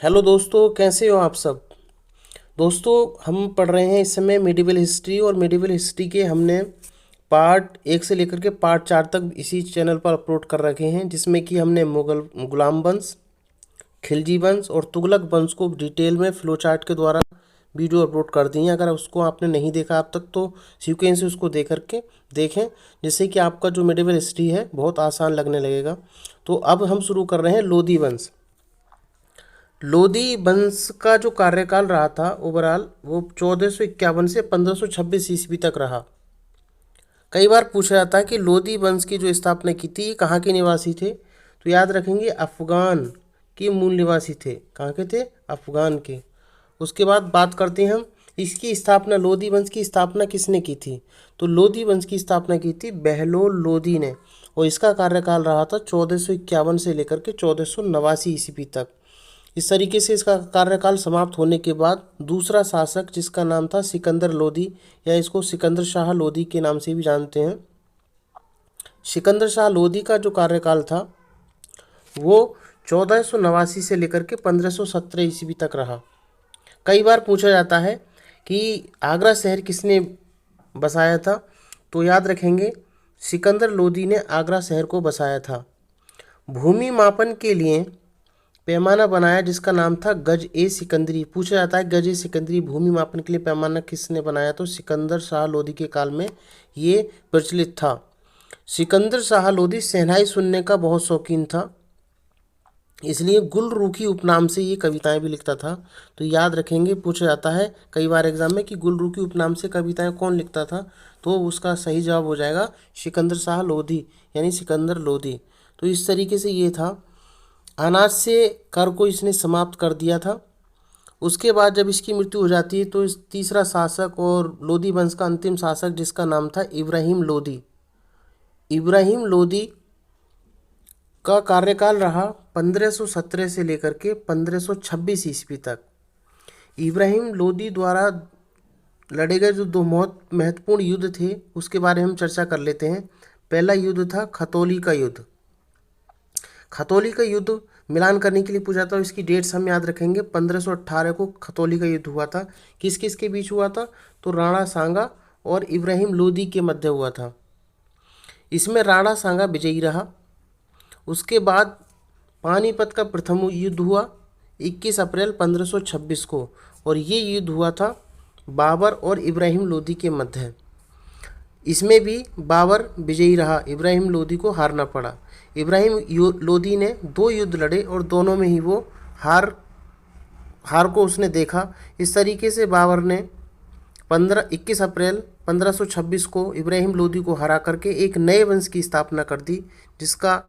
Hello दोस्तों, कैसे हो आप सब। दोस्तों, हम पढ़ रहे हैं इस समय मेडिवल हिस्ट्री, और मेडिवल हिस्ट्री के हमने पार्ट 1 से लेकर के पार्ट 4 तक इसी चैनल पर अपलोड कर रखे हैं, जिसमें कि हमने मुगल गुलाम वंश, खिलजी वंश और तुगलक वंश को डिटेल में फ्लो चार्ट के द्वारा वीडियो अपलोड कर दी हैं। अगर उसको आपने नहीं देखा अब तक तो सीक्वेंस से उसको देख करके देखें, जिससे कि आपका जो मेडिवल हिस्ट्री है बहुत आसान लगने लगेगा। तो अब हम शुरू कर रहे हैं लोधी वंश। लोधी वंश का जो कार्यकाल रहा था ओवरऑल, वो 1451 से 1526 ईस्वी तक रहा। कई बार पूछा जाता है कि लोधी वंश की जो स्थापना की थी, ये कहाँ के निवासी थे। तो याद रखेंगे, अफगान के मूल निवासी थे। कहाँ के थे? अफगान के। उसके बाद बात करते हैं हम इसकी स्थापना, लोधी वंश की स्थापना किसने की थी। तो लोधी वंश की स्थापना की थी बहलोल लोधी ने, और इसका कार्यकाल रहा था 1451 से लेकर के 1489 ईस्वी तक। इस तरीके से इसका कार्यकाल समाप्त होने के बाद दूसरा शासक, जिसका नाम था सिकंदर लोदी, या इसको सिकंदर शाह लोदी के नाम से भी जानते हैं। सिकंदर शाह लोदी का जो कार्यकाल था वो 1489 से लेकर के 1517 ईस्वी तक रहा। कई बार पूछा जाता है कि आगरा शहर किसने बसाया था। तो याद रखेंगे, सिकंदर लोदी ने आगरा शहर को बसाया था। भूमि मापन के लिए पैमाना बनाया जिसका नाम था गज ए सिकंदरी। पूछा जाता है गज ए सिकंदरी भूमि मापन के लिए पैमाना किसने बनाया। तो सिकंदर शाह लोदी के काल में ये प्रचलित था। सिकंदर शाह लोदी शहनाई सुनने का बहुत शौकीन था, इसलिए गुलरुखी उपनाम से ये कविताएं भी लिखता था। तो याद रखेंगे, पूछा जाता है कई बार एग्जाम में कि गुलरुखी उपनाम से कविताएं कौन लिखता था। तो उसका सही जवाब हो जाएगा सिकंदर शाह लोदी, यानी सिकंदर लोदी। तो इस तरीके से ये था। अनाज से कर को इसने समाप्त कर दिया था। उसके बाद जब इसकी मृत्यु हो जाती है तो इस तीसरा शासक और लोदी वंश का अंतिम शासक, जिसका नाम था इब्राहिम लोदी। इब्राहिम लोदी का कार्यकाल रहा 1517 से लेकर के 1526 ईस्वी तक। इब्राहिम लोदी द्वारा लड़े गए जो दो बहुत महत्वपूर्ण युद्ध थे, उसके बारे में हम चर्चा कर लेते हैं। पहला युद्ध था खतौली का युद्ध। खतौली का युद्ध मिलान करने के लिए पूछा था, इसकी डेट्स हम याद रखेंगे। 1518 को खतौली का युद्ध हुआ था। किस किस के बीच हुआ था? तो राणा सांगा और इब्राहिम लोदी के मध्य हुआ था। इसमें राणा सांगा विजयी रहा। उसके बाद पानीपत का प्रथम युद्ध हुआ 21 अप्रैल 1526 को, और ये युद्ध हुआ था बाबर और इब्राहिम लोदी के मध्य। इसमें भी बाबर विजयी रहा, इब्राहिम लोदी को हारना पड़ा। इब्राहिम लोदी ने 2 युद्ध लड़े और दोनों में ही वो हार हार को उसने देखा। इस तरीके से बाबर ने 21 अप्रैल 1526 को इब्राहिम लोदी को हरा करके एक नए वंश की स्थापना कर दी, जिसका